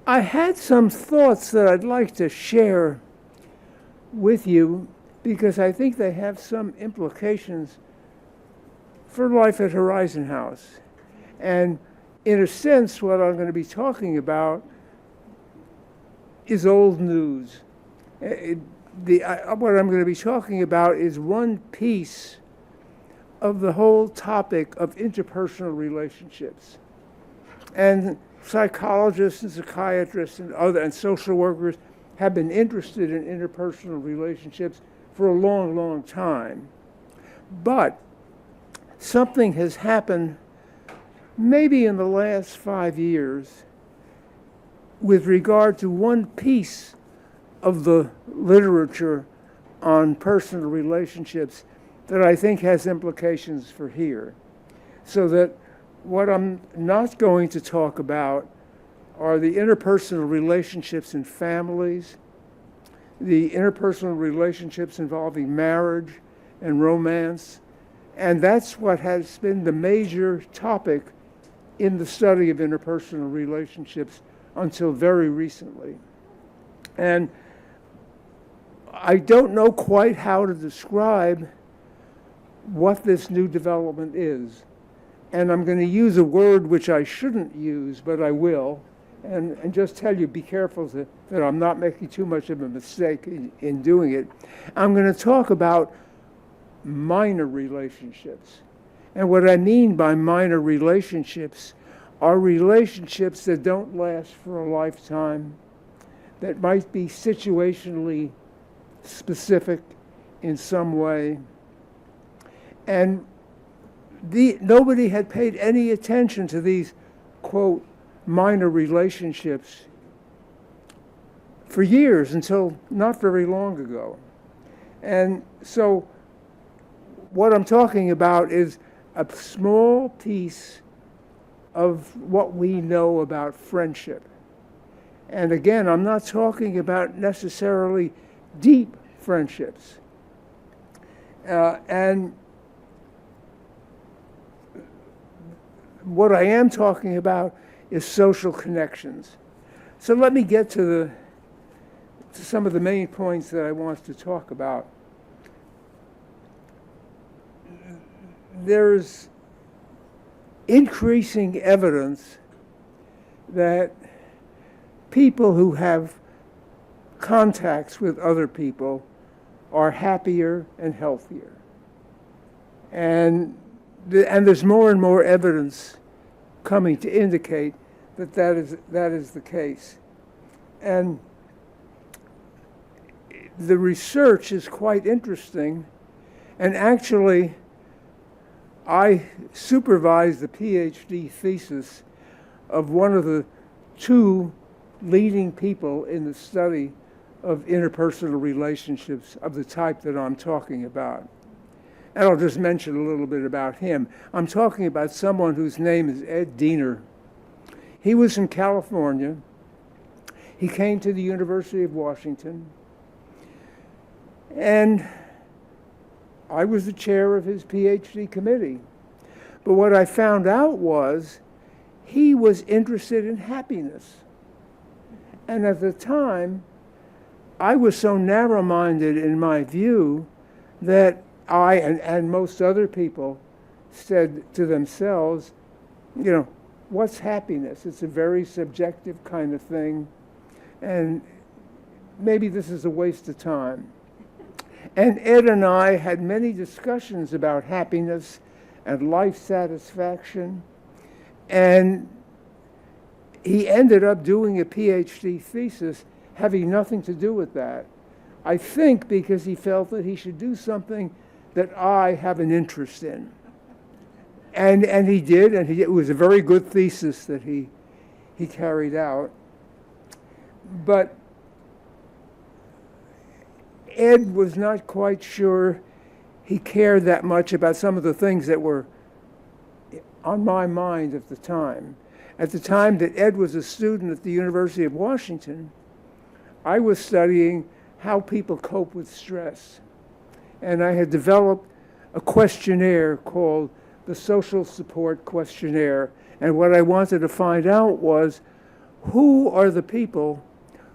I had some thoughts that I'd like to share with you because I think they have some implications for life at Horizon House. And in a sense, what I'm going to be talking about is old news. What I'm going to be talking about is one piece of the whole topic of interpersonal relationships. And psychologists and psychiatrists and social workers have been interested in interpersonal relationships for a long, long time. But something has happened maybe in the last 5 years with regard to one piece of the literature on personal relationships that I think has implications for here. So that what I'm not going to talk about are the interpersonal relationships in families, the interpersonal relationships involving marriage and romance, and that's what has been the major topic in the study of interpersonal relationships until very recently. And I don't know quite how to describe what this new development is. And I'm going to use a word which I shouldn't use, but I will, and just tell you, be careful that I'm not making too much of a mistake in doing it. I'm going to talk about minor relationships. And what I mean by minor relationships are relationships that don't last for a lifetime, that might be situationally specific in some way. And nobody had paid any attention to these, quote, minor relationships for years until not very long ago. And so what I'm talking about is a small piece of what we know about friendship. And again, I'm not talking about necessarily deep friendships. And what I am talking about is social connections. So let me get to some of the main points that I want to talk about. There's increasing evidence that people who have contacts with other people are happier and healthier. And there's more and more evidence coming to indicate that is the case. And the research is quite interesting. And actually, I supervised the PhD thesis of one of the two leading people in the study of interpersonal relationships of the type that I'm talking about. And I'll just mention a little bit about him. I'm talking about someone whose name is Ed Diener. He was from California. He came to the University of Washington. And I was the chair of his PhD committee. But what I found out was he was interested in happiness. And at the time, I was so narrow-minded in my view that I and most other people said to themselves, you know, what's happiness? It's a very subjective kind of thing, and maybe this is a waste of time. And Ed and I had many discussions about happiness and life satisfaction, and he ended up doing a PhD thesis having nothing to do with that. I think because he felt that he should do something that I have an interest in. And he did, and it was a very good thesis that he carried out. But Ed was not quite sure he cared that much about some of the things that were on my mind at the time. At the time that Ed was a student at the University of Washington, I was studying how people cope with stress. And I had developed a questionnaire called the Social Support Questionnaire. And what I wanted to find out was who are the people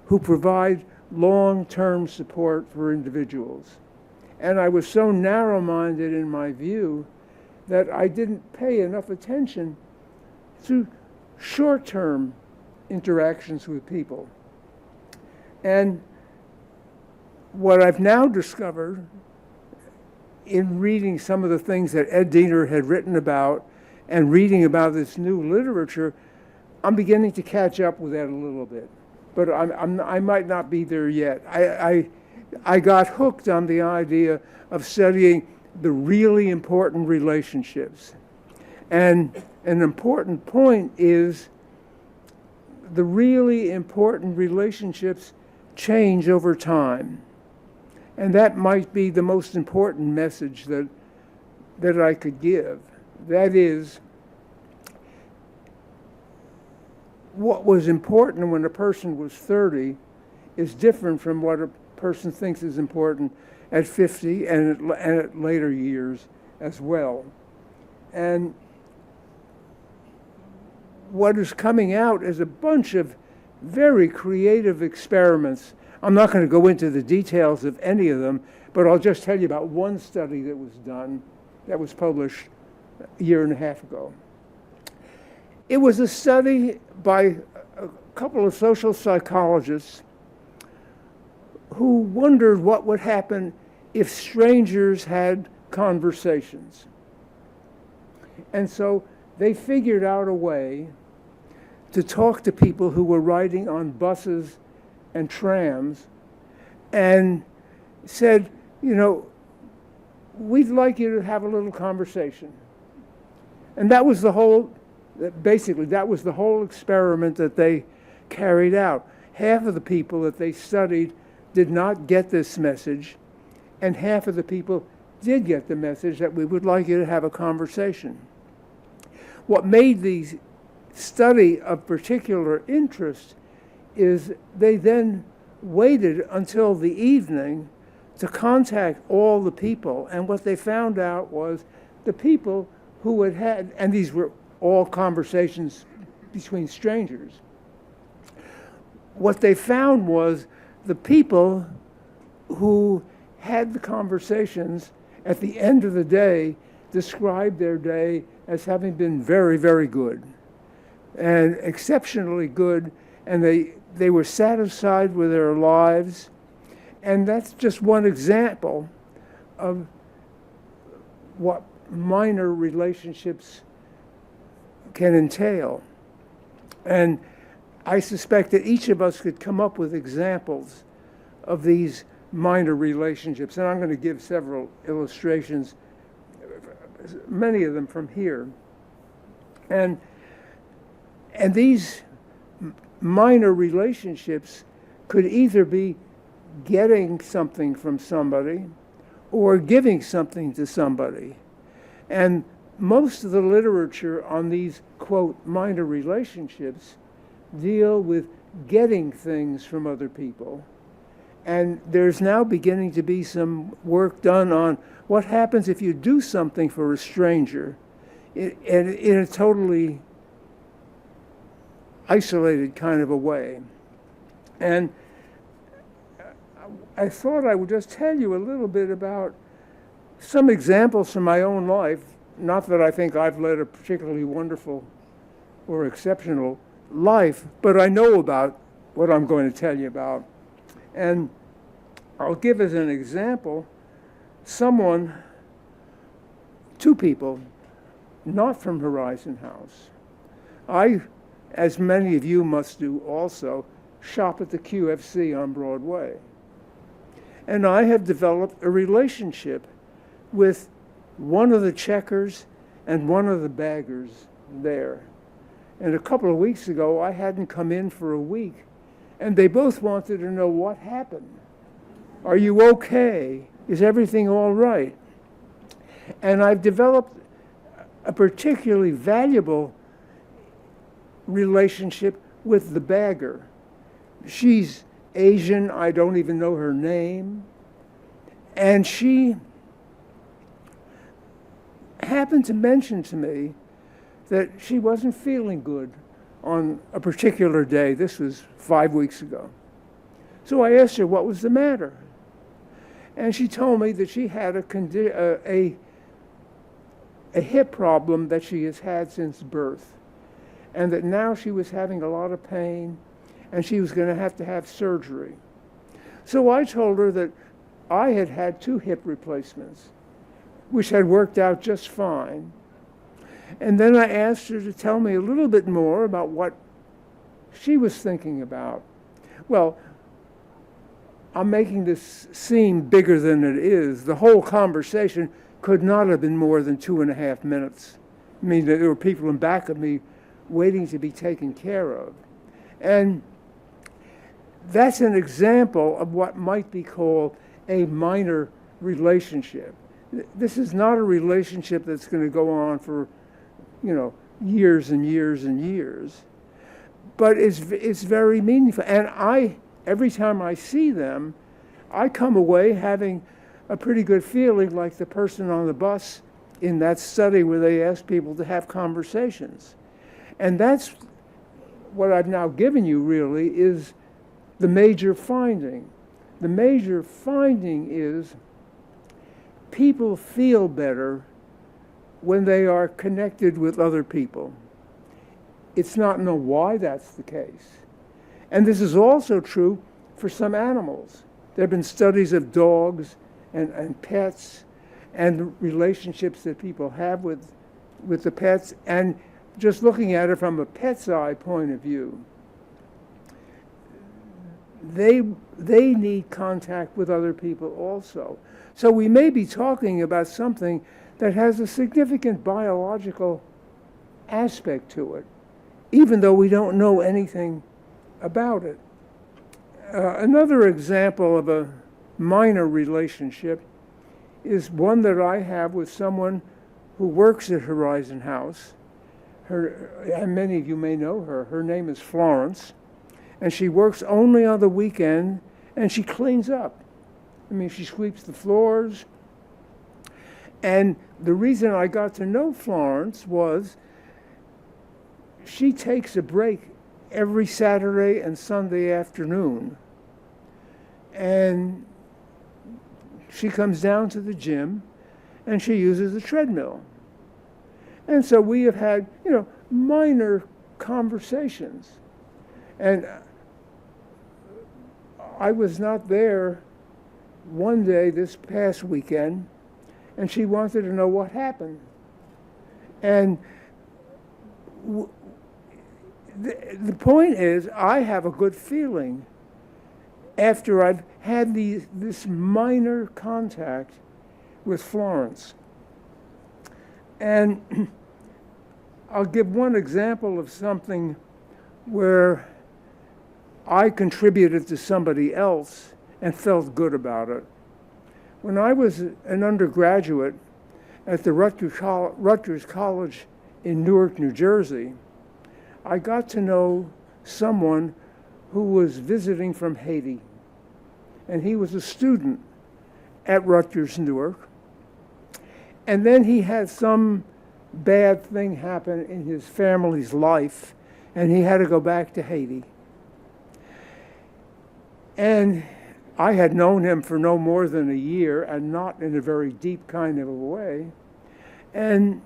who provide long-term support for individuals? And I was so narrow-minded in my view that I didn't pay enough attention to short-term interactions with people. And what I've now discovered in reading some of the things that Ed Diener had written about and reading about this new literature, I'm beginning to catch up with that a little bit. But I might not be there yet. I got hooked on the idea of studying the really important relationships. And an important point is the really important relationships change over time. And that might be the most important message that I could give. That is, what was important when a person was 30 is different from what a person thinks is important at 50 and at later years as well. And what is coming out is a bunch of very creative experiments. I'm not going to go into the details of any of them, but I'll just tell you about one study that was done, that was published a year and a half ago. It was a study by a couple of social psychologists who wondered what would happen if strangers had conversations. And so they figured out a way to talk to people who were riding on buses and trams and said, you know, we'd like you to have a little conversation. And that was the whole, basically, that was the whole experiment that they carried out. Half of the people that they studied did not get this message, and half of the people did get the message that we would like you to have a conversation. What made the study of particular interest is they then waited until the evening to contact all the people, and what they found out was the people who had had, and these were all conversations between strangers, what they found was the people who had the conversations at the end of the day described their day as having been very, very good and exceptionally good, and they were satisfied with their lives. And that's just one example of what minor relationships can entail. And I suspect that each of us could come up with examples of these minor relationships. And I'm going to give several illustrations, many of them from here. And these minor relationships could either be getting something from somebody or giving something to somebody. And most of the literature on these, quote, minor relationships deal with getting things from other people. And there's now beginning to be some work done on what happens if you do something for a stranger in a totally isolated kind of a way. And I thought I would just tell you a little bit about some examples from my own life. Not that I think I've led a particularly wonderful or exceptional life, but I know about what I'm going to tell you about. And I'll give as an example two people, not from Horizon House. I, as many of you must do also, shop at the QFC on Broadway. And I have developed a relationship with one of the checkers and one of the baggers there. And a couple of weeks ago, I hadn't come in for a week, and they both wanted to know what happened. Are you okay? Is everything all right? And I've developed a particularly valuable relationship with the bagger. She's Asian, I don't even know her name, and she happened to mention to me that she wasn't feeling good on a particular day. This was 5 weeks ago. So I asked her what was the matter. And she told me that she had a hip problem that she has had since birth, and that now she was having a lot of pain, and she was going to have surgery. So I told her that I had had 2 hip replacements, which had worked out just fine. And then I asked her to tell me a little bit more about what she was thinking about. Well, I'm making this seem bigger than it is. The whole conversation could not have been more than 2.5 minutes. I mean, there were people in back of me waiting to be taken care of. And that's an example of what might be called a minor relationship. This is not a relationship that's going to go on for, years and years and years. But it's very meaningful. And every time I see them, I come away having a pretty good feeling, like the person on the bus in that study where they ask people to have conversations. And that's what I've now given you, really, is the major finding. The major finding is people feel better when they are connected with other people. It's not known why that's the case. And this is also true for some animals. There have been studies of dogs and pets and relationships that people have with the pets. And just looking at it from a pet's eye point of view, they need contact with other people also. So we may be talking about something that has a significant biological aspect to it, even though we don't know anything about it. Another example of a minor relationship is one that I have with someone who works at Horizon House. And many of you may know her. Her name is Florence, and she works only on the weekend, and she cleans up. I mean, she sweeps the floors. And the reason I got to know Florence was she takes a break every Saturday and Sunday afternoon. And she comes down to the gym and she uses the treadmill. And so we have had, minor conversations. And I was not there one day this past weekend, and she wanted to know what happened. And the point is, I have a good feeling after I've had this minor contact with Florence. And I'll give one example of something where I contributed to somebody else and felt good about it. When I was an undergraduate at the Rutgers College in Newark, New Jersey, I got to know someone who was visiting from Haiti. And he was a student at Rutgers Newark. And then he had some bad thing happen in his family's life, and he had to go back to Haiti. And I had known him for no more than a year, and not in a very deep kind of a way. And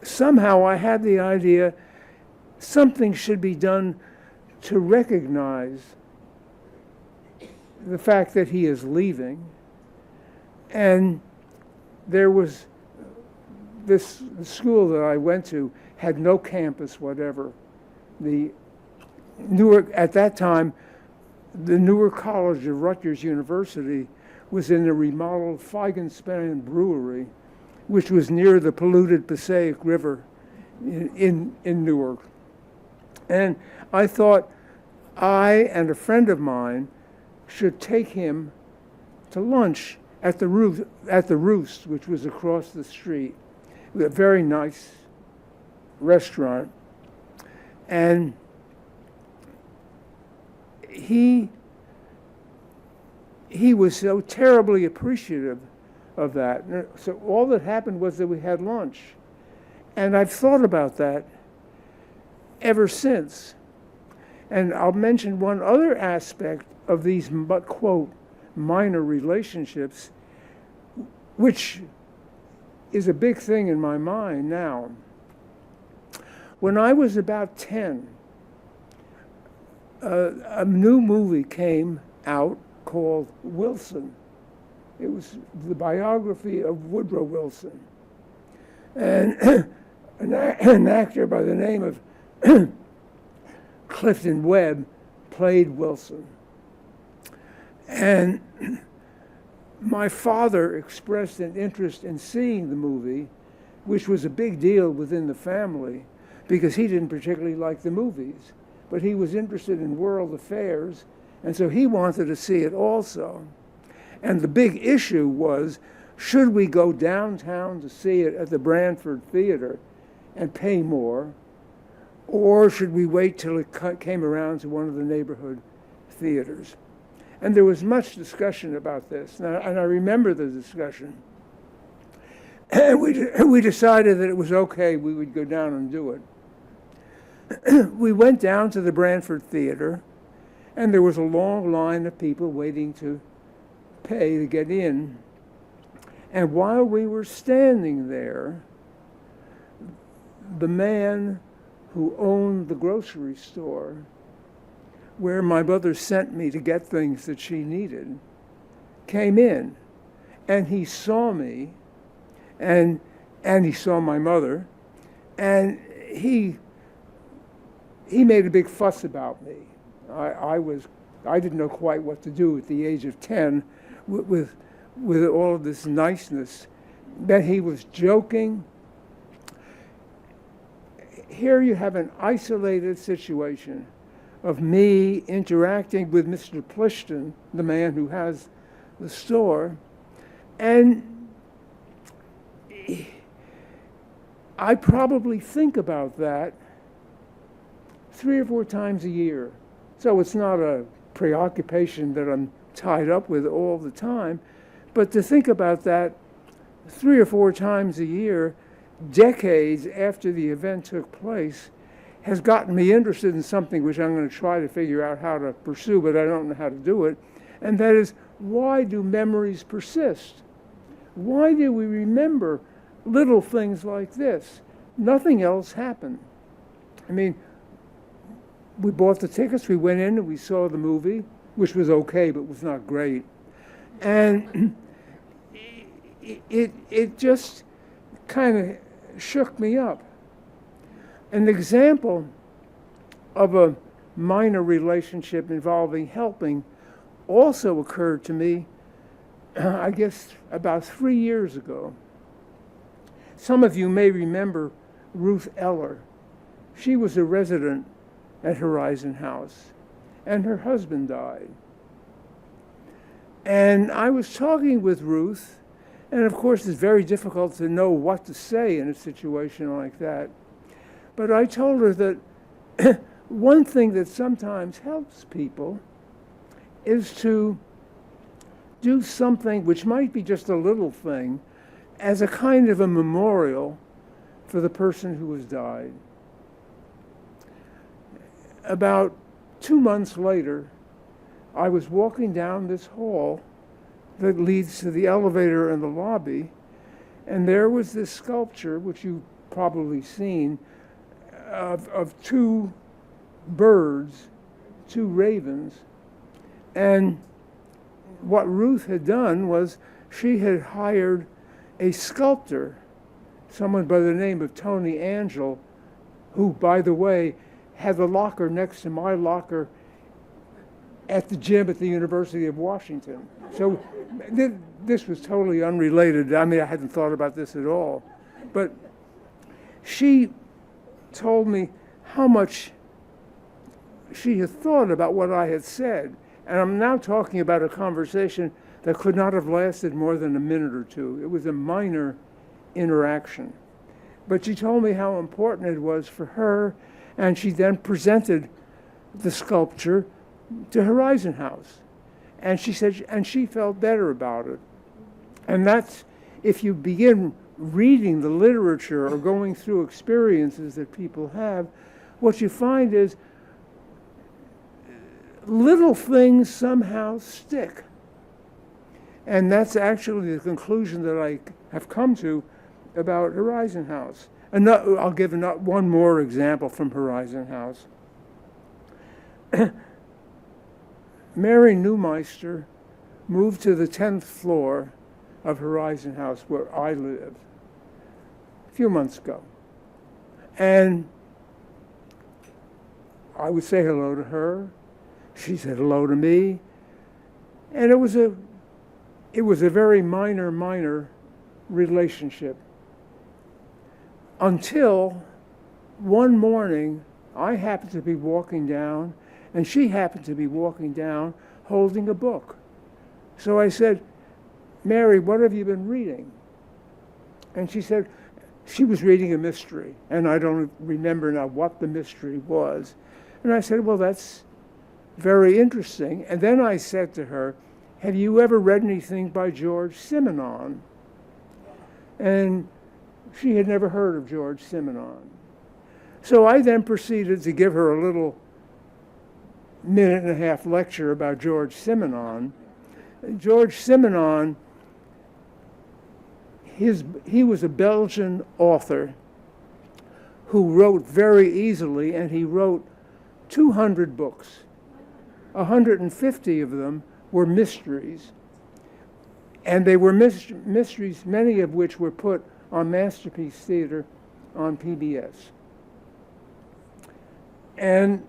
somehow I had the idea something should be done to recognize the fact that he is leaving. And there was the school that I went to had no campus whatever. The Newark, at that time, the Newark College of Rutgers University was in the remodeled Feigenspan Brewery, which was near the polluted Passaic River in Newark. And I thought I and a friend of mine should take him to lunch at the Roost, which was across the street, a very nice restaurant. And he was so terribly appreciative of that. So all that happened was that we had lunch. And I've thought about that. ever since. And I'll mention one other aspect of these, quote, minor relationships, which is a big thing in my mind now. When I was about 10, a new movie came out called Wilson. It was the biography of Woodrow Wilson. And an actor by the name of Clifton Webb played Wilson. And my father expressed an interest in seeing the movie, which was a big deal within the family, because he didn't particularly like the movies, but he was interested in world affairs, and so he wanted to see it also. And the big issue was, should we go downtown to see it at the Branford Theater and pay more, or should we wait till it came around to one of the neighborhood theaters? And there was much discussion about this, and I remember the discussion. And we decided that it was okay, we would go down and do it. We went down to the Branford Theater, and there was a long line of people waiting to pay to get in. And while we were standing there, the man who owned the grocery store where my mother sent me to get things that she needed came in, and he saw me, and he saw my mother, and he made a big fuss about me. I didn't know quite what to do at the age of 10 with all of this niceness, that he was joking. Here you have an isolated situation of me interacting with Mr. Plishton, the man who has the store, and I probably think about that 3 or 4 times a year. So it's not a preoccupation that I'm tied up with all the time, but to think about that 3 or 4 times a year, decades after the event took place, has gotten me interested in something which I'm going to try to figure out how to pursue, but I don't know how to do it. And that is, why do memories persist? Why do we remember little things like this? Nothing else happened. I mean, we bought the tickets, we went in and we saw the movie, which was okay, but was not great. And it just kind of shook me up. An example of a minor relationship involving helping also occurred to me, I guess, about 3 years ago. Some of you may remember Ruth Eller. She was a resident at Horizon House, and her husband died. And I was talking with Ruth, and of course it's very difficult to know what to say in a situation like that. But I told her that one thing that sometimes helps people is to do something which might be just a little thing as a kind of a memorial for the person who has died. About 2 months later, I was walking down this hall that leads to the elevator and the lobby, and there was this sculpture, which you've probably seen, of 2 birds, 2 ravens. And what Ruth had done was she had hired a sculptor, someone by the name of Tony Angel, who, by the way, had the locker next to my locker at the gym at the University of Washington. So this was totally unrelated. I mean, I hadn't thought about this at all. But she told me how much she had thought about what I had said. And I'm now talking about a conversation that could not have lasted more than a minute or 2. It was a minor interaction. But she told me how important it was for her, and she then presented the sculpture to Horizon House. And she said, and she felt better about it. And that's, if you begin reading the literature or going through experiences that people have, what you find is little things somehow stick. And that's actually the conclusion that I have come to about Horizon House. And I'll give one more example from Horizon House. Mary Neumeister moved to the 10th floor of Horizon House, where I live, a few months ago. And I would say hello to her. She said hello to me. And it was a very minor relationship. Until one morning, I happened to be walking down, and she happened to be walking down holding a book. So I said, Mary, what have you been reading? And she said, she was reading a mystery, and I don't remember now what the mystery was. And I said, well, that's very interesting. And then I said to her, have you ever read anything by George Simenon? And she had never heard of George Simenon. So I then proceeded to give her a little minute-and-a-half lecture about George Simenon. George Simenon, he was a Belgian author who wrote very easily, and he wrote 200 books. 150 of them were mysteries. And they were mysteries, many of which were put on Masterpiece Theater on PBS. And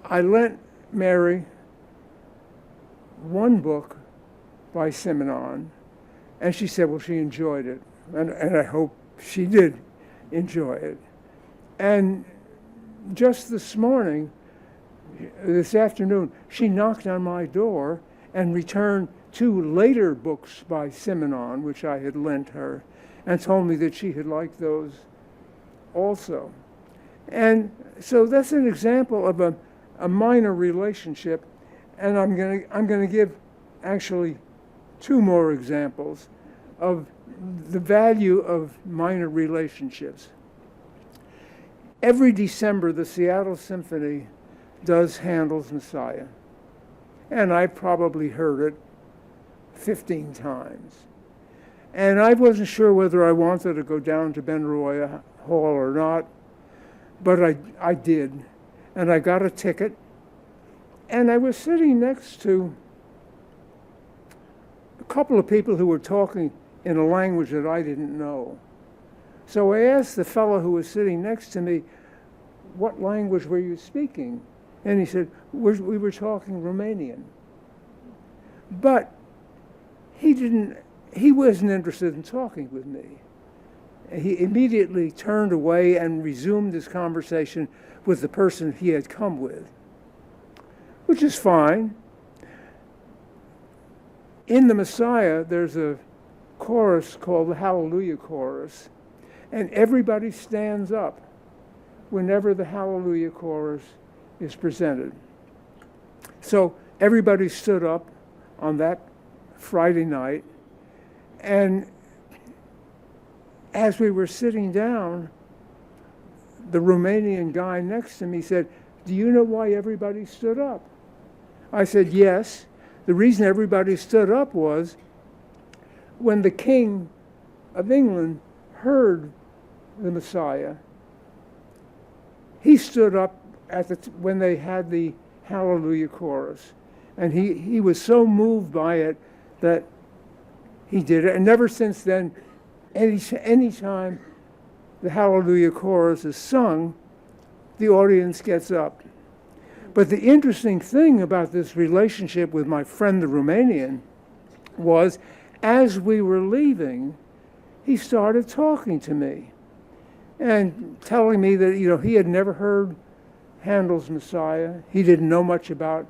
I lent Mary one book by Simenon, and she said, well, she enjoyed it. And I hope she did enjoy it. And just this afternoon, she knocked on my door and returned 2 later books by Simenon, which I had lent her, and told me that she had liked those also. And so that's an example of a minor relationship, and I'm going to give actually 2 more examples of the value of minor relationships. Every December, the Seattle Symphony does Handel's Messiah, and I probably heard it 15 times. And I wasn't sure whether I wanted to go down to Benaroya Hall or not, but I did. And I got a ticket, and I was sitting next to a couple of people who were talking in a language that I didn't know. So I asked the fellow who was sitting next to me, what language were you speaking? And he said, we were talking Romanian. But he wasn't interested in talking with me. He immediately turned away and resumed his conversation with the person he had come with, which is fine. In the Messiah, there's a chorus called the Hallelujah Chorus, and everybody stands up whenever the Hallelujah Chorus is presented. So everybody stood up on that Friday night, and as we were sitting down, the Romanian guy next to me said, do you know why everybody stood up? I said, yes. The reason everybody stood up was when the King of England heard the Messiah, he stood up when they had the Hallelujah Chorus. And he was so moved by it that he did it. And ever since then, any time the Hallelujah Chorus is sung, the audience gets up. But the interesting thing about this relationship with my friend the Romanian was, as we were leaving, he started talking to me and telling me that, he had never heard Handel's Messiah. He didn't know much about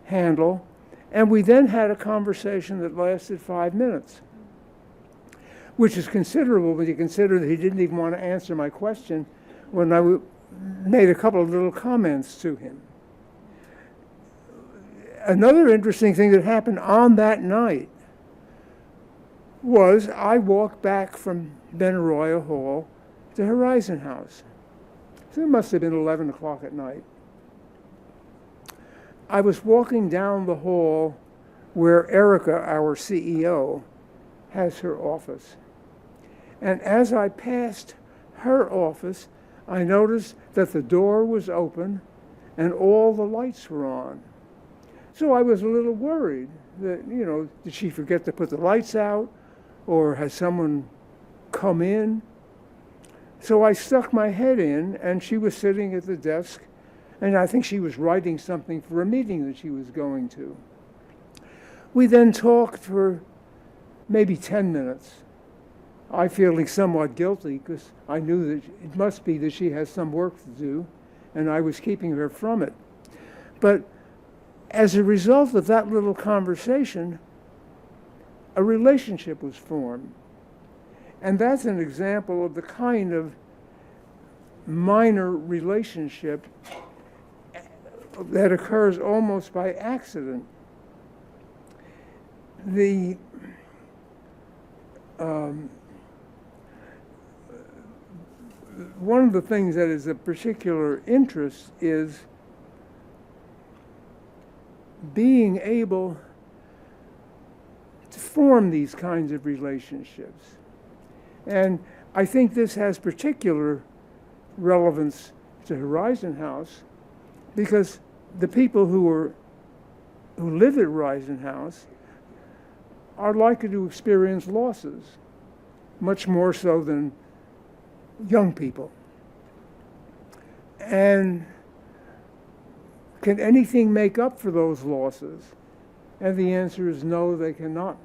Handel. And we then had a conversation that lasted 5 minutes, which is considerable when you consider that he didn't even want to answer my question when I made a couple of little comments to him. Another interesting thing that happened on that night was I walked back from Benaroya Hall the Horizon House. So it must have been 11 o'clock at night. I was walking down the hall where Erica, our CEO, has her office. And as I passed her office, I noticed that the door was open and all the lights were on. So I was a little worried that, did she forget to put the lights out, or has someone come in? So I stuck my head in, and she was sitting at the desk, and I think she was writing something for a meeting that she was going to. We then talked for maybe 10 minutes. I feeling somewhat guilty because I knew that it must be that she has some work to do, and I was keeping her from it. But as a result of that little conversation, a relationship was formed. And that's an example of the kind of minor relationship that occurs almost by accident. One of the things that is of particular interest is being able to form these kinds of relationships. And I think this has particular relevance to Horizon House because the people who live at Horizon House are likely to experience losses, much more so than young people. And can anything make up for those losses? And the answer is no, they cannot.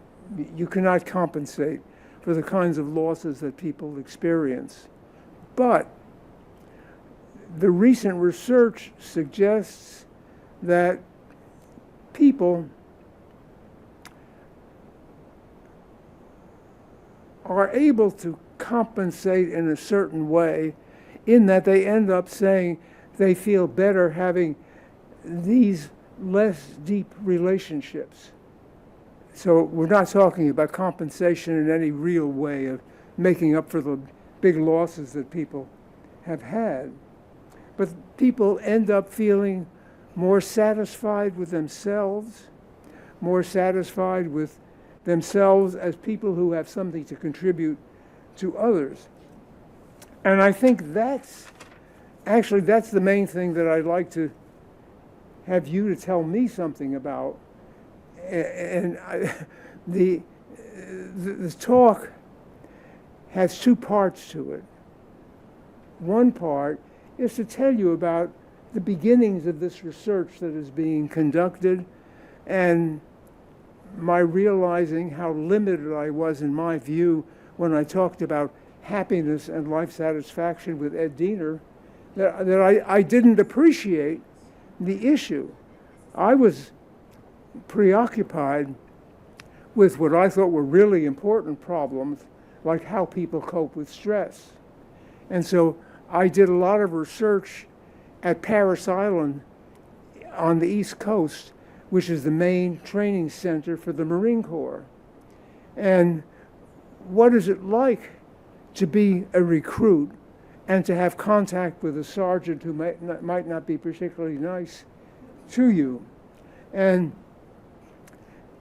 You cannot compensate for the kinds of losses that people experience. But the recent research suggests that people are able to compensate in a certain way in that they end up saying they feel better having these less deep relationships. So we're not talking about compensation in any real way of making up for the big losses that people have had. But people end up feeling more satisfied with themselves, more satisfied with themselves as people who have something to contribute to others. And I think that's the main thing that I'd like to have you to tell me something about. And the talk has two parts to it. One part is to tell you about the beginnings of this research that is being conducted and my realizing how limited I was in my view when I talked about happiness and life satisfaction with Ed Diener, that I didn't appreciate the issue. I was preoccupied with what I thought were really important problems, like how people cope with stress. And so I did a lot of research at Parris Island on the East Coast, which is the main training center for the Marine Corps. And what is it like to be a recruit and to have contact with a sergeant who might not be particularly nice to you? And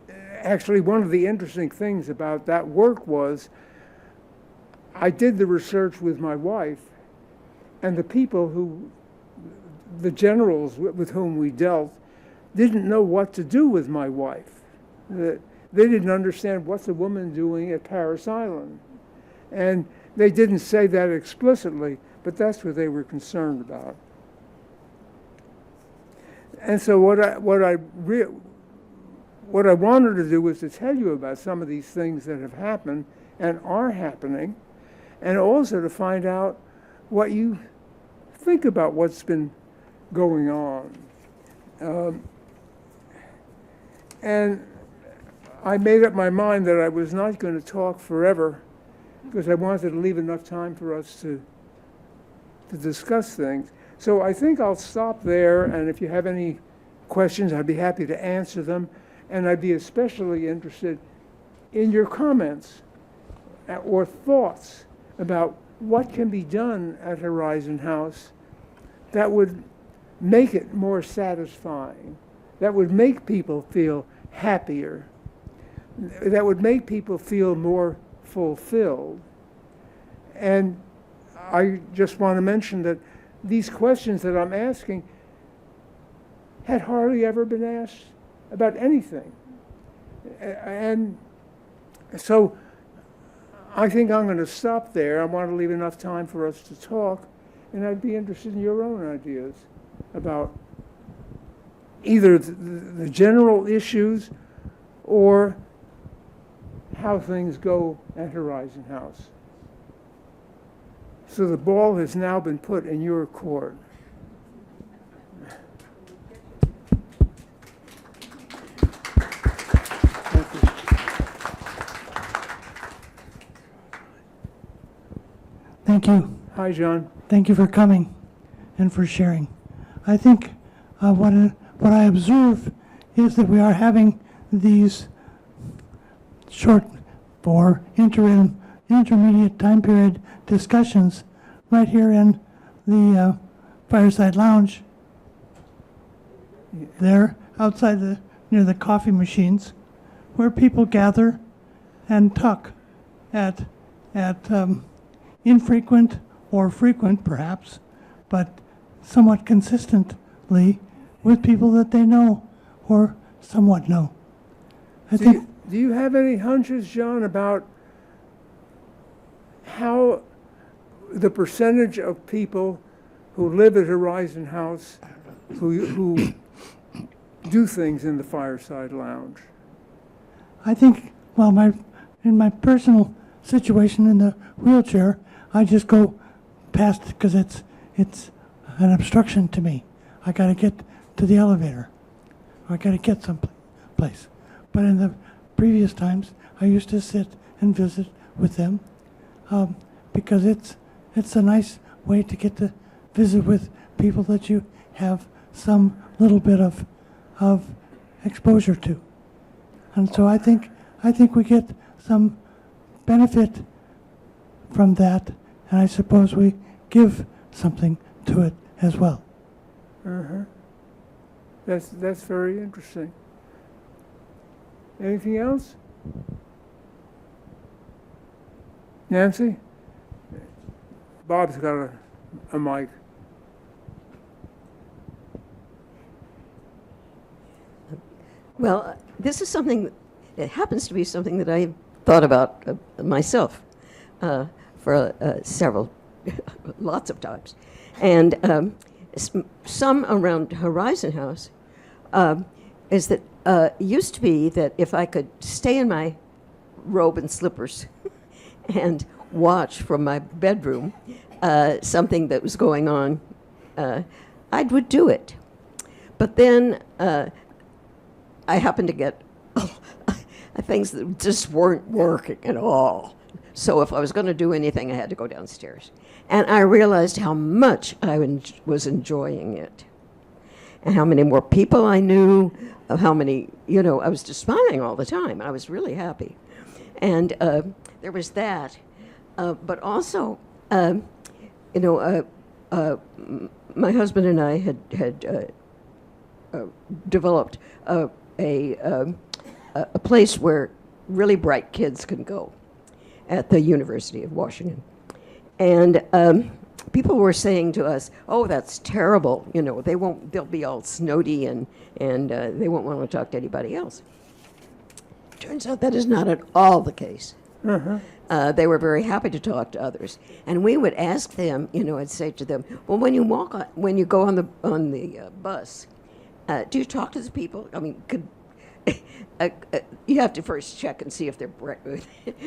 actually, one of the interesting things about that work was I did the research with my wife, and the generals with whom we dealt didn't know what to do with my wife. They didn't understand what's a woman doing at Parris Island. And they didn't say that explicitly, but that's what they were concerned about. And so what I wanted to do was to tell you about some of these things that have happened and are happening, and also to find out what you think about what's been going on. And I made up my mind that I was not going to talk forever because I wanted to leave enough time for us to discuss things. So I think I'll stop there, and if you have any questions, I'd be happy to answer them. And I'd be especially interested in your comments or thoughts about what can be done at Horizon House that would make it more satisfying, that would make people feel happier, that would make people feel more fulfilled. And I just want to mention that these questions that I'm asking had hardly ever been asked about anything. And so I think I'm going to stop there. I want to leave enough time for us to talk, and I'd be interested in your own ideas about either the general issues or how things go at Horizon House. So the ball has now been put in your court. Thank you. Thank you. Hi, John. Thank you for coming and for sharing. I think what I observe is that we are having these short or intermediate time period discussions right here in the Fireside Lounge. There, outside near the coffee machines, where people gather and talk at infrequent or frequent, perhaps, but somewhat consistently with people that they know or somewhat know. Do you have any hunches, John, about how the percentage of people who live at Horizon House who do things in the Fireside Lounge? I think, well, in my personal situation in the wheelchair, I just go past because it's an obstruction to me. I got to get to the elevator. I got to get someplace. But in the previous times, I used to sit and visit with them because it's a nice way to get to visit with people that you have some little bit of exposure to. And so I think we get some benefit from that, and I suppose we give something to it as well. Uh-huh. That's very interesting. Anything else? Nancy? Bob's got a mic. Well, this is something, it happens to be something that I've thought about myself for lots of times. And some around Horizon House is that it used to be that if I could stay in my robe and slippers and watch from my bedroom something that was going on, I would do it. But then I happened to get things that just weren't working at all. So if I was going to do anything, I had to go downstairs. And I realized how much I was enjoying it. And how many more people I knew, how many, I was just smiling all the time. I was really happy. And there was that. But also, my husband and I had developed a place where really bright kids can go at the University of Washington. And people were saying to us, "Oh, that's terrible. They'll be all snotty and they won't want to talk to anybody else." Turns out that is not at all the case. Uh-huh. They were very happy to talk to others, and we would ask them. I'd say to them, "Well, when you go on the bus, do you talk to the people? I mean, you have to first check and see if they're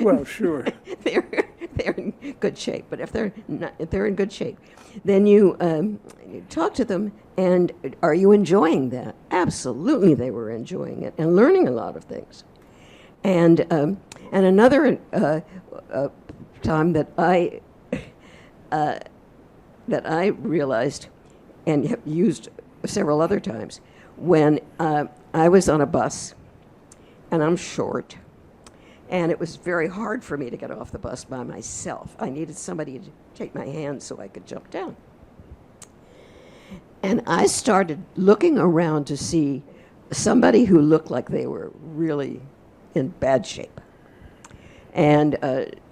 Well, sure. they're in good shape. But if they're in good shape, then you talk to them. And are you enjoying that? Absolutely, they were enjoying it and learning a lot of things. And another time that I realized and have used several other times when I was on a bus, and I'm short, And it was very hard for me to get off the bus by myself. I needed somebody to take my hand so I could jump down. And I started looking around to see somebody who looked like they were really in bad shape. And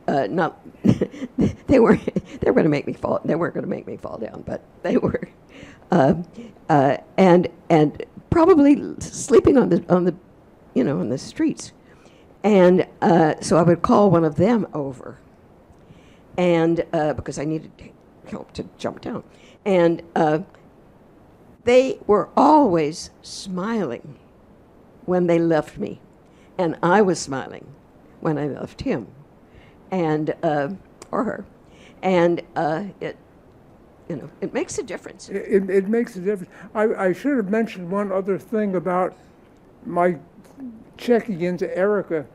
not they were going to make me fall. They weren't going to make me fall down, but they were, and probably sleeping on the streets. And so I would call one of them over, and because I needed help to jump down, and they were always smiling when they left me, and I was smiling when I left him, and or her, and it makes a difference. It makes a difference. I should have mentioned one other thing about my checking into Erica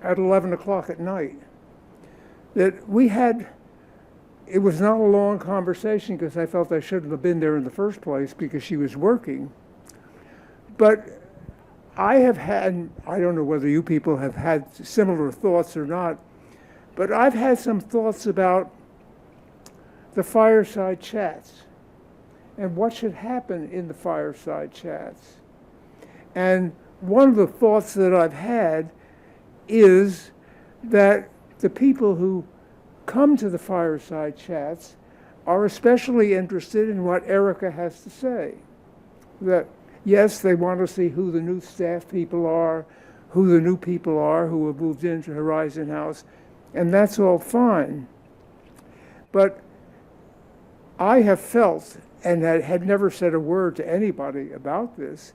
at 11 o'clock at night. That we had, it was not a long conversation because I felt I shouldn't have been there in the first place because she was working. But I have had, I don't know whether you people have had similar thoughts or not, but I've had some thoughts about the fireside chats and what should happen in the fireside chats. And one of the thoughts that I've had is that the people who come to the fireside chats are especially interested in what Erica has to say. That, yes, they want to see who the new staff people are, who the new people are who have moved into Horizon House, and that's all fine. But I have felt, and had never said a word to anybody about this,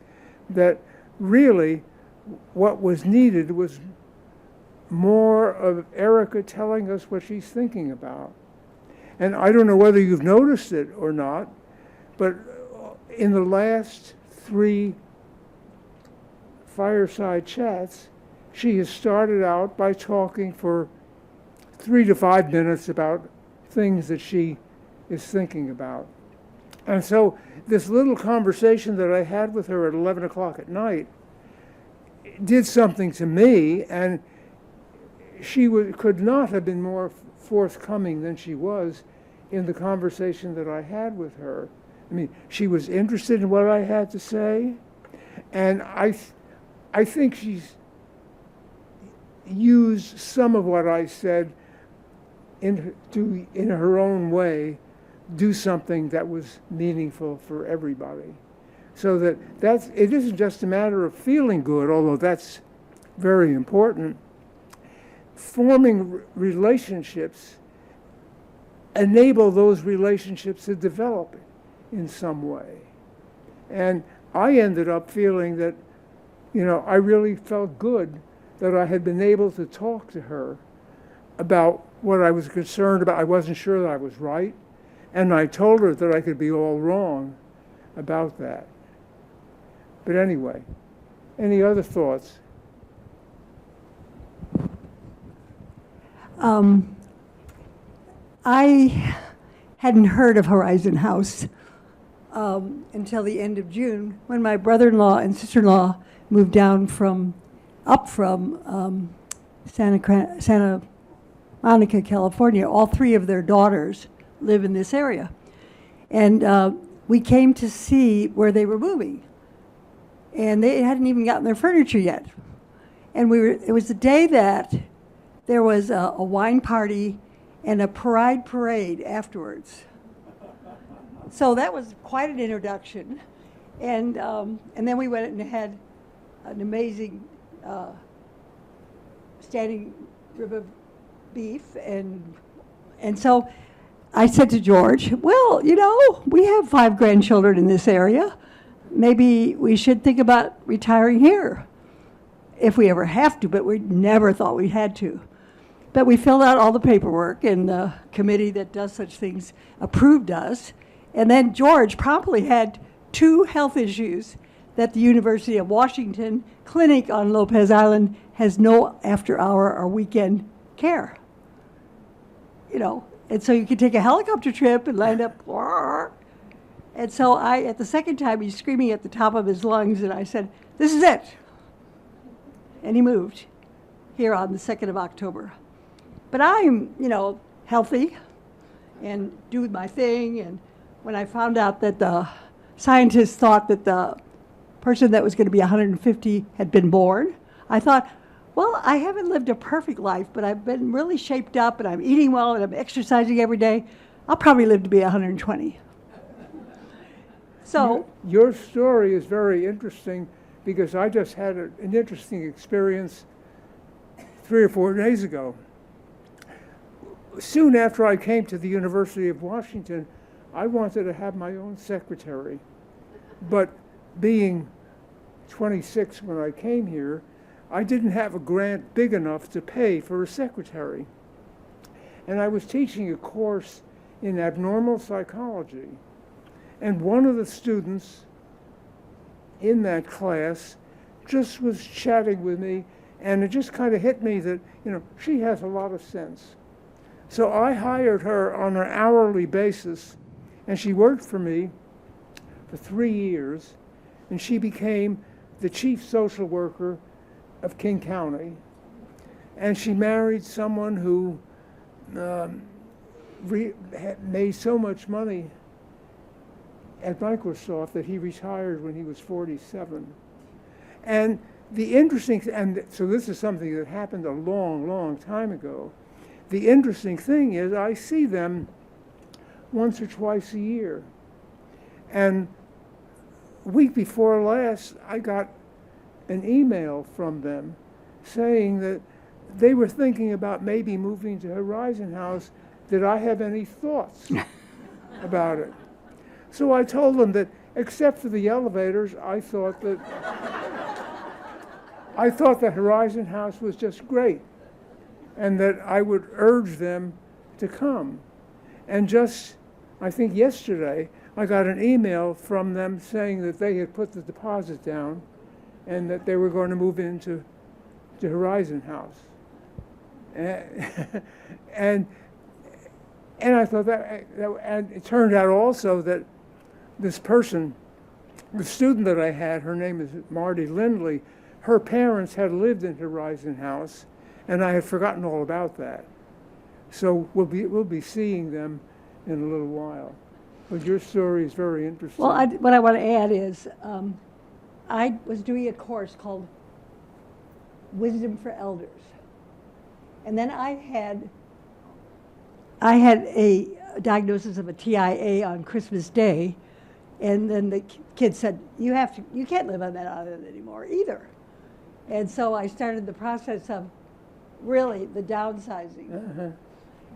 that really what was needed was more of Erica telling us what she's thinking about. And I don't know whether you've noticed it or not, but in the last 3 fireside chats, she has started out by talking for 3 to 5 minutes about things that she is thinking about. And so this little conversation that I had with her at 11 o'clock at night did something to me, and she could not have been more forthcoming than she was in the conversation that I had with her. I mean, she was interested in what I had to say, and I think she's used some of what I said in her own way, do something that was meaningful for everybody. So it isn't just a matter of feeling good, although that's very important. Forming relationships enable those relationships to develop in some way. And I ended up feeling that, I really felt good that I had been able to talk to her about what I was concerned about. I wasn't sure that I was right, and I told her that I could be all wrong about that. But anyway, any other thoughts? I hadn't heard of Horizon House until the end of June, when my brother-in-law and sister-in-law moved down from Santa Monica, California. All 3 of their daughters live in this area. And we came to see where they were moving. And they hadn't even gotten their furniture yet. And it was the day that there was a wine party and a parade afterwards. So that was quite an introduction. And then we went and had an amazing standing rib of beef. And so I said to George, well, we have 5 grandchildren in this area. Maybe we should think about retiring here if we ever have to, but we never thought we had to. But we filled out all the paperwork, and the committee that does such things approved us. And then George promptly had 2 health issues that the University of Washington Clinic on Lopez Island has no after-hour or weekend care. And so you could take a helicopter trip and land up. And so at the second time, he's screaming at the top of his lungs, and I said, "This is it." And he moved. here on the 2nd of October. But I'm, healthy and do my thing. And when I found out that the scientists thought that the person that was going to be 150 had been born, I thought, well, I haven't lived a perfect life, but I've been really shaped up, and I'm eating well, and I'm exercising every day. I'll probably live to be 120. So your story is very interesting because I just had an interesting experience 3 or 4 days ago. Soon after I came to the University of Washington, I wanted to have my own secretary. But being 26 when I came here, I didn't have a grant big enough to pay for a secretary. And I was teaching a course in abnormal psychology. And one of the students in that class just was chatting with me, and it just kind of hit me that, she has a lot of sense. So I hired her on an hourly basis, and she worked for me for 3 years, and she became the chief social worker of King County. And she married someone who made so much money at Microsoft that he retired when he was 47. And the interesting, and so this is something that happened a long, long time ago. The interesting thing is I see them once or twice a year. And week before last, I got an email from them saying that they were thinking about maybe moving to Horizon House. Did I have any thoughts about it? So I told them that, except for the elevators, I thought that Horizon House was just great, and that I would urge them to come. And just, I think yesterday, I got an email from them saying that they had put the deposit down and that they were going to move into Horizon House. And I thought that, and it turned out also that this person, the student that I had, her name is Marty Lindley, her parents had lived in Horizon House, and I had forgotten all about that. So we'll be seeing them in a little while. But your story is very interesting. Well, what I want to add is I was doing a course called Wisdom for Elders. And then I had a diagnosis of a TIA on Christmas Day, and then the kid said, you can't live on that island anymore either. And so I started the process of really the downsizing. Uh-huh.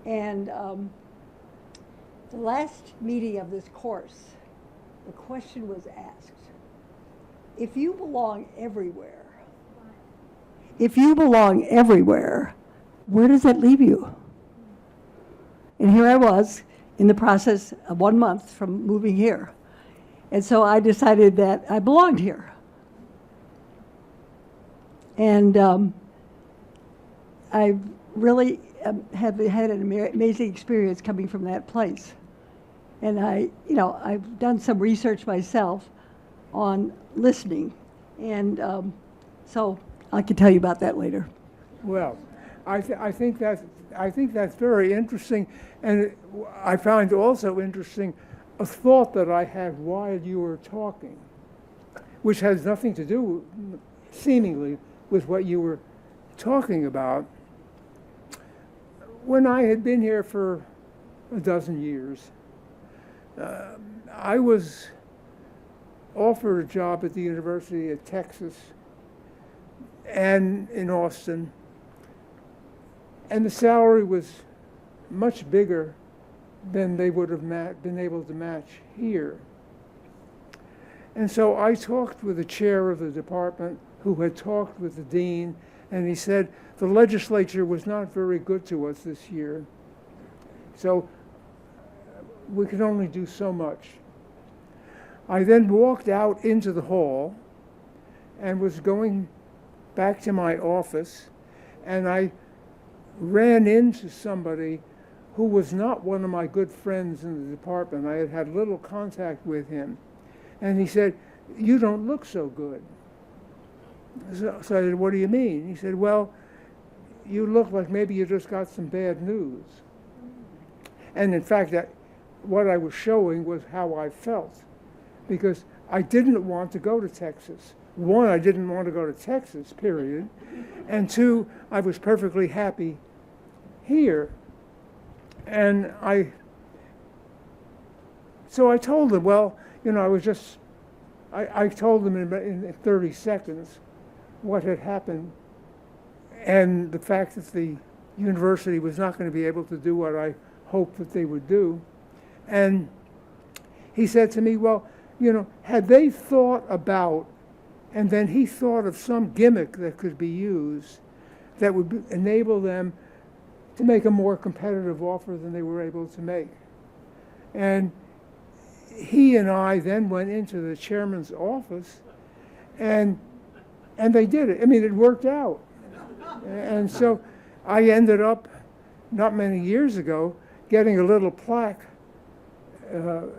And the last meeting of this course, the question was asked, if you belong everywhere, where does that leave you? And here I was in the process of 1 month from moving here. And so I decided that I belonged here. And I really have had an amazing experience coming from that place. And I've done some research myself on listening. And so I can tell you about that later. Well, I think that's very interesting, and I find also interesting a thought that I had while you were talking, which has nothing to do, seemingly, with what you were talking about. When I had been here for a dozen years, I was offered a job at the University of Texas and in Austin, and the salary was much bigger than they would have been able to match here. And so I talked with the chair of the department who had talked with the dean, and he said the legislature was not very good to us this year. So we could only do so much. I then walked out into the hall and was going back to my office, and I ran into somebody who was not one of my good friends in the department. I had had little contact with him. And he said, "You don't look so good." So I said, "What do you mean?" He said, "Well, you look like maybe you just got some bad news. And in fact, what I was showing was how I felt, because I didn't want to go to Texas. One, I didn't want to go to Texas, period. And two, I was perfectly happy here. And so I told them, well, I told them in 30 seconds what had happened and the fact that the university was not going to be able to do what I hoped that they would do. And he said to me, well, had they thought about, and then he thought of some gimmick that could be used that would enable them to make a more competitive offer than they were able to make. And he and I then went into the chairman's office, and they did it. I mean, it worked out. And so I ended up, not many years ago, getting a little plaque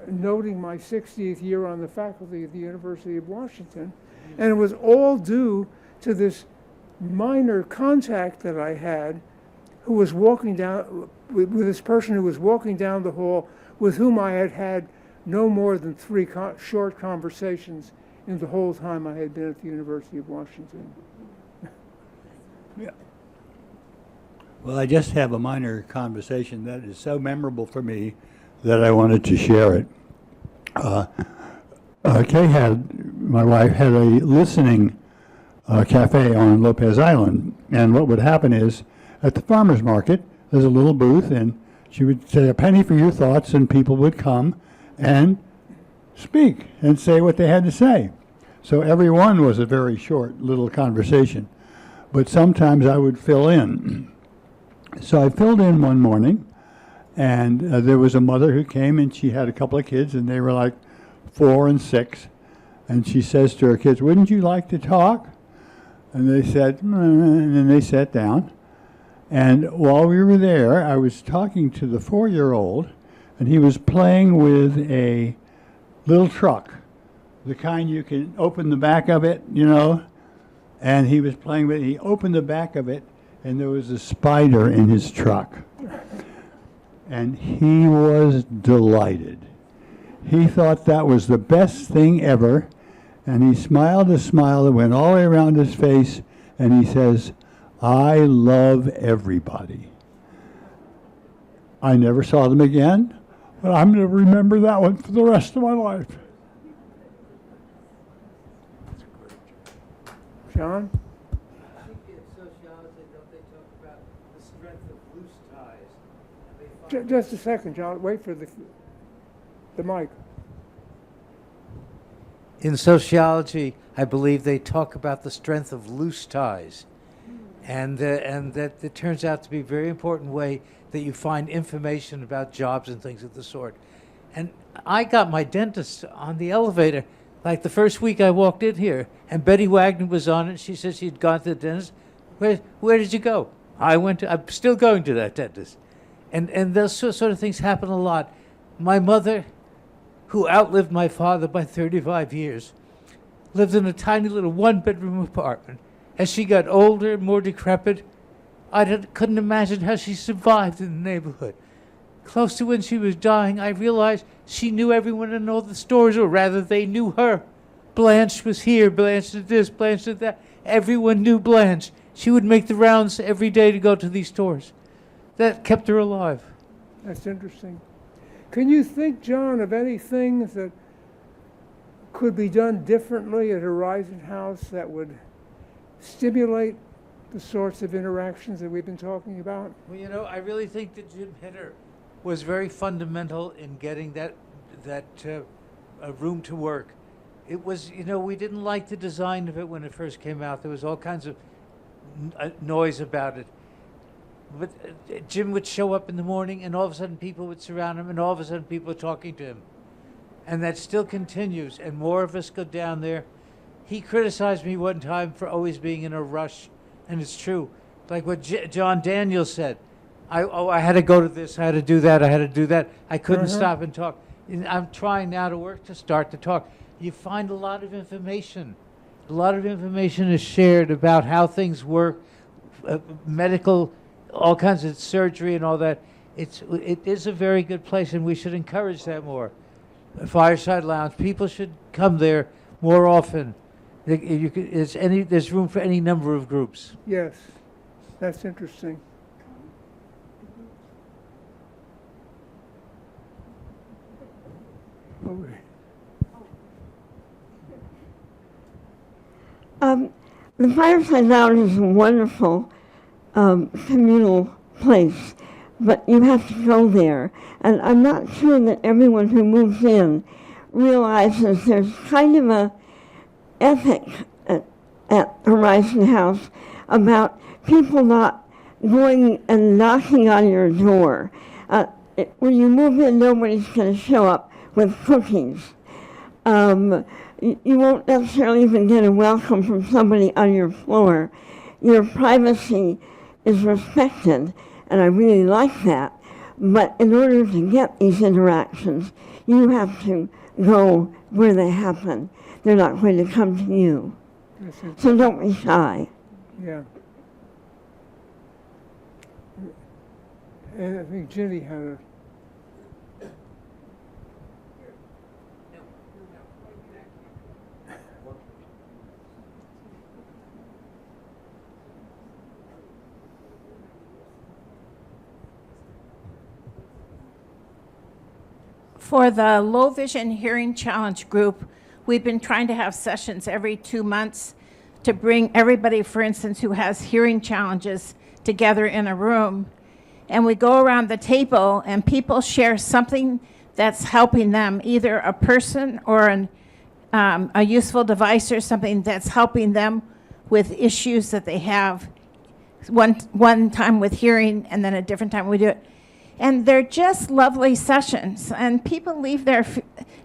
noting my 60th year on the faculty of the University of Washington. And it was all due to this minor contact that I had who was walking down, with this person who was walking down the hall with whom I had had no more than 3 short conversations in the whole time I had been at the University of Washington. Yeah. Well, I just have a minor conversation that is so memorable for me that I wanted to share it. Kay my wife had a listening cafe on Lopez Island, and what would happen is, at the farmer's market, there's a little booth, and she would say a penny for your thoughts, and people would come and speak and say what they had to say. So every one was a very short little conversation, but sometimes I would fill in. So I filled in one morning, and there was a mother who came, and she had a couple of kids, and they were like 4 and 6, and she says to her kids, "Wouldn't you like to talk?" And they said, and then they sat down. And while we were there, I was talking to the 4-year-old, and he was playing with a little truck, the kind you can open the back of it, and he was playing with it. He opened the back of it, and there was a spider in his truck. And he was delighted. He thought that was the best thing ever, and he smiled a smile that went all the way around his face, and he says, "I love everybody." I never saw them again, but I'm going to remember that one for the rest of my life. John? I think in sociology, don't they talk about the strength of loose ties? And they find Just a second, John. Wait for the mic. in sociology, I believe they talk about the strength of loose ties, and that it turns out to be a very important way that you find information about jobs and things of the sort. And I got my dentist on the elevator, like the first week I walked in here, and Betty Wagner was on it. She said she'd gone to the dentist. Where did you go? I'm still going to that dentist. And those sort of things happen a lot. My mother, who outlived my father by 35 years, lived in a tiny little 1-bedroom apartment. As she got older, more decrepit, couldn't imagine how she survived in the neighborhood. Close to when she was dying, I realized she knew everyone in all the stores, or rather they knew her. Blanche was here, Blanche did this, Blanche did that. Everyone knew Blanche. She would make the rounds every day to go to these stores. That kept her alive. That's interesting. Can you think, John, of any things that could be done differently at Horizon House that would stimulate the sorts of interactions that we've been talking about? Well, I really think that Jim Hitter was very fundamental in getting that room to work. It was, we didn't like the design of it when it first came out. There was all kinds of noise about it. But Jim would show up in the morning, and all of a sudden people would surround him, and all of a sudden people were talking to him. And that still continues, and more of us go down there. He criticized me one time for always being in a rush, and it's true. Like what John Daniels said. I had to go to this, I had to do that, I had to do that. I couldn't stop and talk. And I'm trying now to start to talk. You find a lot of information. A lot of information is shared about how things work, medical, all kinds of surgery and all that. It is a very good place, and we should encourage that more. Fireside Lounge, people should come there more often. There's room for any number of groups. Yes, that's interesting. Okay. The Fireside Lounge is a wonderful communal place, but you have to go there. And I'm not sure that everyone who moves in realizes there's kind of a ethic at Horizon House about people not going and knocking on your door. When you move in, nobody's going to show up with cookies. You won't necessarily even get a welcome from somebody on your floor. Your privacy is respected, and I really like that. But in order to get these interactions, you have to go where they happen. They're not going to come to you. So don't be shy. Yeah. And I think Ginny had a... For the Low Vision Hearing Challenge group, we've been trying to have sessions every 2 months to bring everybody, for instance, who has hearing challenges together in a room. And we go around the table and people share something that's helping them, either a person or a useful device or something that's helping them with issues that they have. One time with hearing, and then a different time we do it. And they're just lovely sessions. And people leave there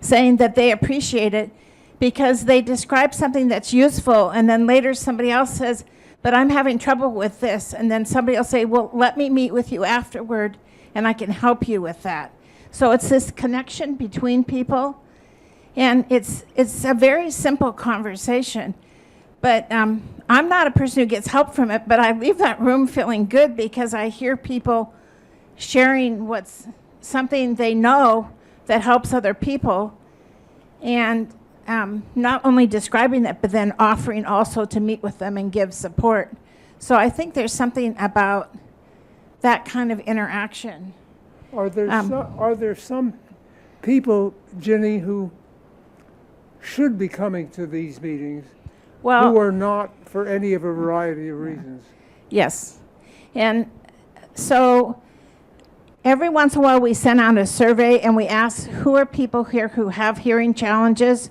saying that they appreciate it because they describe something that's useful, and then later somebody else says, but I'm having trouble with this. And then somebody will say, well, let me meet with you afterward, and I can help you with that. So it's this connection between people. And it's a very simple conversation. But I'm not a person who gets help from it, but I leave that room feeling good because I hear people sharing what's something they know that helps other people, and not only describing it, but then offering also to meet with them and give support. So I think there's something about that kind of interaction. Are there some people, Jenny, who should be coming to these meetings who are not for any of a variety of reasons? Yes. And so every once in a while we send out a survey and we ask who are people here who have hearing challenges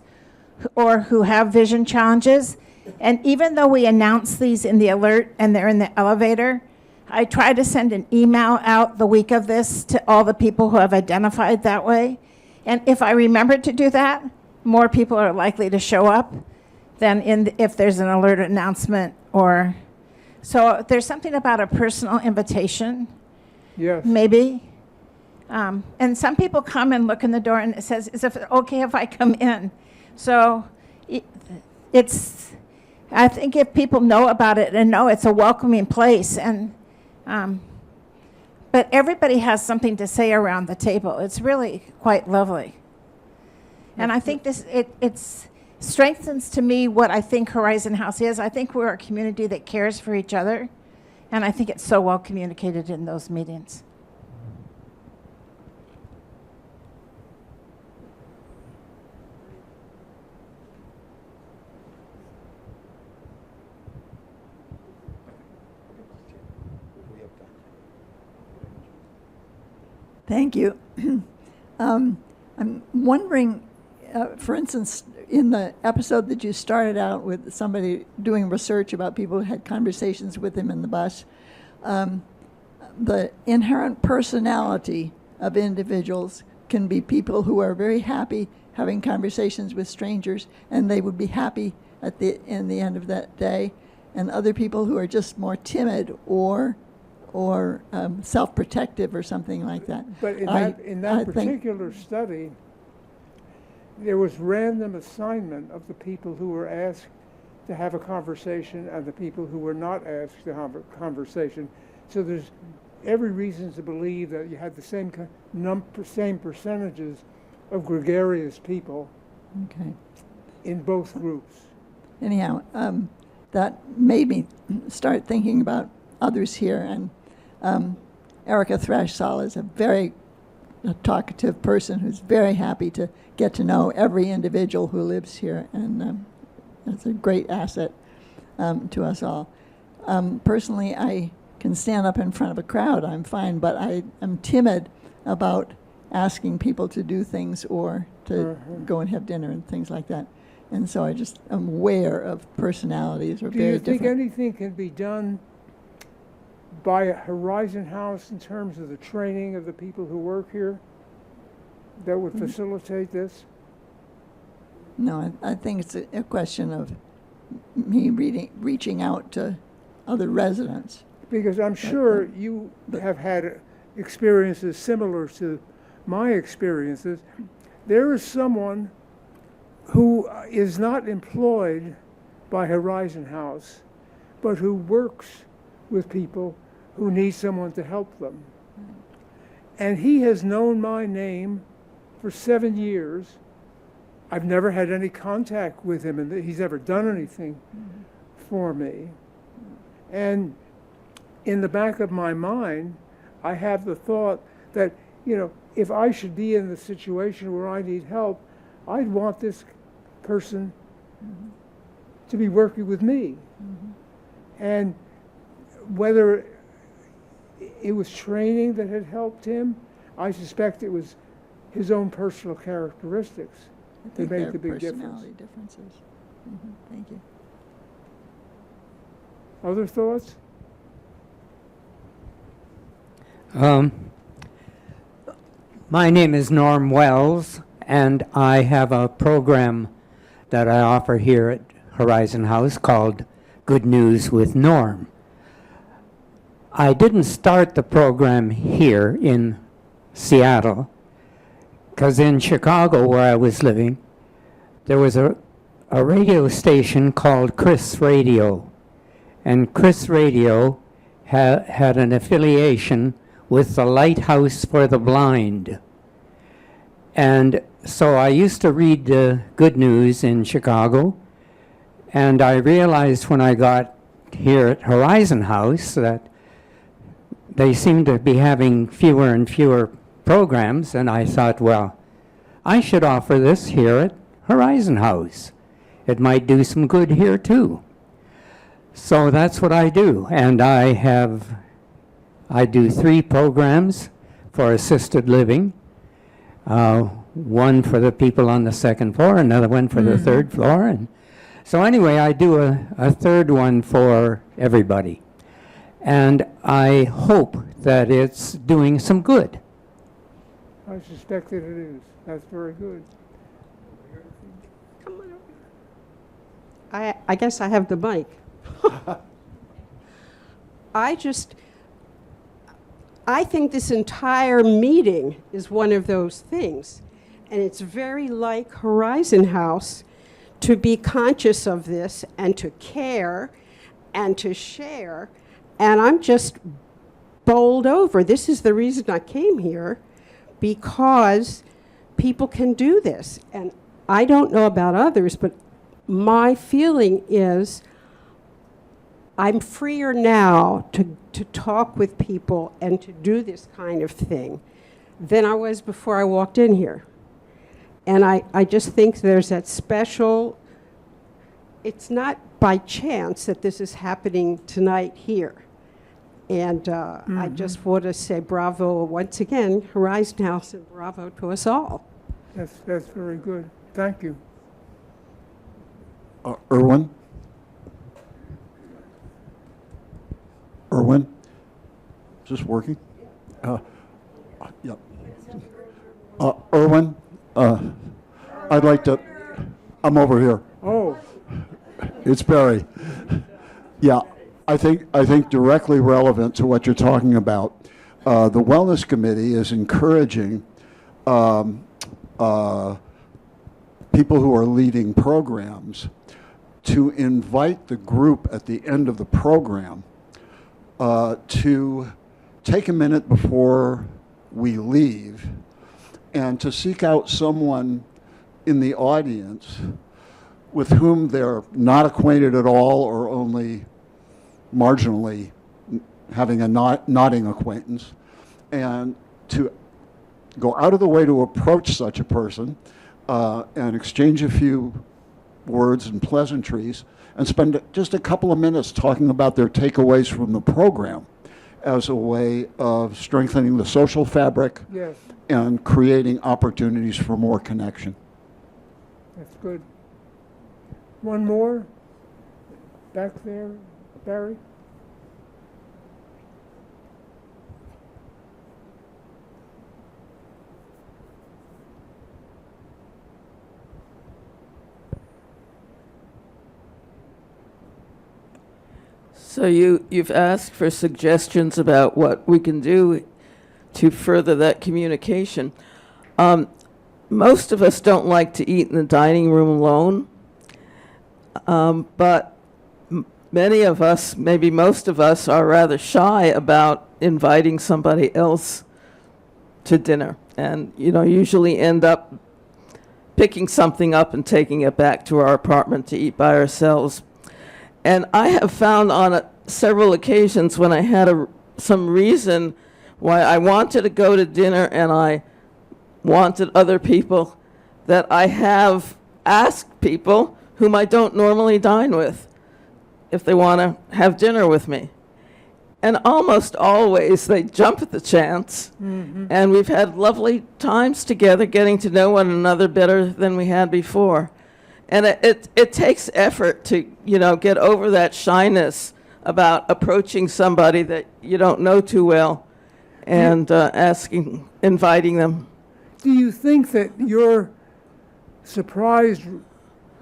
or who have vision challenges. And even though we announce these in the alert and they're in the elevator, I try to send an email out the week of this to all the people who have identified that way. And if I remember to do that, more people are likely to show up than if there's an alert announcement. So there's something about a personal invitation. Yes. Maybe. And some people come and look in the door and it says, is it okay if I come in? So I think if people know about it and know it's a welcoming place, and but everybody has something to say around the table. It's really quite lovely. And I think it strengthens to me what I think Horizon House is. I think we're a community that cares for each other. And I think it's so well communicated in those meetings. Thank you. I'm wondering, for instance, in the episode that you started out with somebody doing research about people who had conversations with him in the bus, the inherent personality of individuals can be people who are very happy having conversations with strangers, and they would be happy in the end of that day, and other people who are just more timid or self-protective or something like that. But in that particular study, there was random assignment of the people who were asked to have a conversation and the people who were not asked to have a conversation. So there's every reason to believe that you had the same same percentages of gregarious people Okay. in both groups. Anyhow, that made me start thinking about others here. And Erica Thrashsall is a very talkative person who's very happy to get to know every individual who lives here. And that's a great asset to us all. Personally, I can stand up in front of a crowd, I'm fine, but I am timid about asking people to do things or to go and have dinner and things like that. And so I just am aware of personalities are Do very you think different. anything can be done by Horizon House in terms of the training of the people who work here that would facilitate this? No, I think it's a question of me reaching out to other residents. Because I'm sure you have had experiences similar to my experiences. There is someone who is not employed by Horizon House, but who works with people who need someone to help them. And he has known my name for 7 years. I've never had any contact with him, and he's ever done anything for me. And in the back of my mind, I have the thought that, if I should be in the situation where I need help, I'd want this person to be working with me. And whether it was training that had helped him, I suspect it was his own personal characteristics I that think made there the are big difference. personality differences. Thank you. Other thoughts? My name is Norm Wells, and I have a program that I offer here at Horizon House called Good News with Norm. I didn't start the program here in Seattle, because in Chicago, where I was living, there was a radio station called Chris Radio, and Chris Radio had an affiliation with the Lighthouse for the Blind. And so I used to read the Good News in Chicago, and I realized when I got here at Horizon House that they seemed to be having fewer and fewer programs, and I thought, well, I should offer this here at Horizon House. It might do some good here too. So that's what I do, and I do 3 programs for assisted living, one for the people on the 2nd floor, another one for the 3rd floor, and so anyway, I do a 3rd one for everybody, and I hope that it's doing some good. I suspect that it is. That's very good. I guess I have the mic. I think this entire meeting is one of those things. And it's very like Horizon House to be conscious of this and to care and to share. And I'm just bowled over. This is the reason I came here, because people can do this. And I don't know about others, but my feeling is I'm freer now to talk with people and to do this kind of thing than I was before I walked in here. And I just think there's that special, it's not by chance that this is happening tonight here. And I just want to say bravo once again, Horizon House, and bravo to us all. That's very good. Thank you. Irwin? Irwin? Is this working? Yep. Irwin, I'd like to, I'm over here. Oh, It's Barry. Yeah, I think directly relevant to what you're talking about. The Wellness Committee is encouraging people who are leading programs to invite the group at the end of the program to take a minute before we leave and to seek out someone in the audience with whom they're not acquainted at all or only marginally having a nodding acquaintance, and to go out of the way to approach such a person and exchange a few words and pleasantries and spend just a couple of minutes talking about their takeaways from the program as a way of strengthening the social fabric Yes, and creating opportunities for more connection. that's good. One more? Back there, Barry? So you've asked for suggestions about what we can do to further that communication. Most of us don't like to eat in the dining room alone, but many of us, maybe most of us, are rather shy about inviting somebody else to dinner, and usually end up picking something up and taking it back to our apartment to eat by ourselves. And I have found on several occasions when I had some reason why I wanted to go to dinner and I wanted other people, that I have asked people whom I don't normally dine with if they want to have dinner with me. And almost always they jump at the chance. Mm-hmm. And we've had lovely times together, getting to know one another better than we had before. And it takes effort to, get over that shyness about approaching somebody that you don't know too well and inviting them. Do you think that your surprised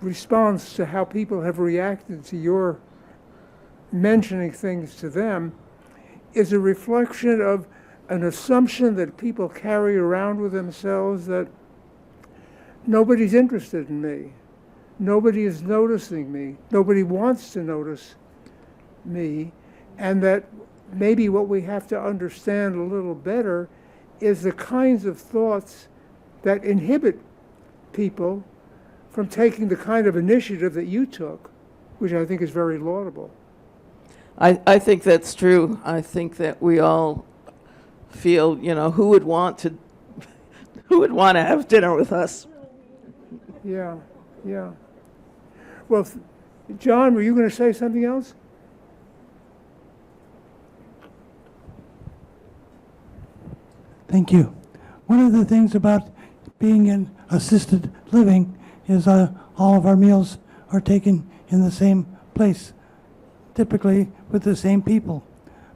response to how people have reacted to your mentioning things to them is a reflection of an assumption that people carry around with themselves, that nobody's interested in me? Nobody is noticing me. Nobody wants to notice me. And that maybe what we have to understand a little better is the kinds of thoughts that inhibit people from taking the kind of initiative that you took, which I think is very laudable. I think that's true. I think that we all feel, who would want to have dinner with us? Yeah. Well, John, were you going to say something else? Thank you. One of the things about being in assisted living is all of our meals are taken in the same place, typically with the same people.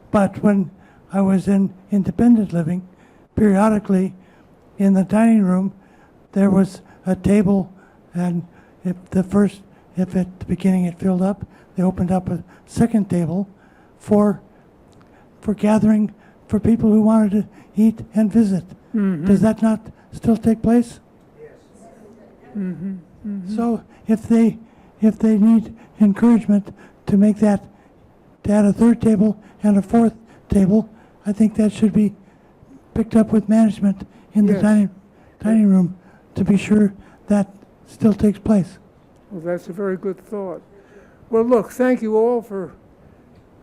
But when I was in independent living, periodically in the dining room, there was a table, and if at the beginning it filled up, they opened up a second table for gathering for people who wanted to eat and visit. Mm-hmm. Does that not still take place? Yes. Mm-hmm. Mm-hmm. So if they need encouragement to make that, to add a third table and a fourth table, I think that should be picked up with management in the dining room to be sure that still takes place. Well, that's a very good thought. Well, look, thank you all for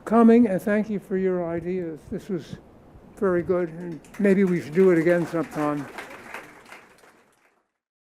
coming, and thank you for your ideas. This was very good, and maybe we should do it again sometime.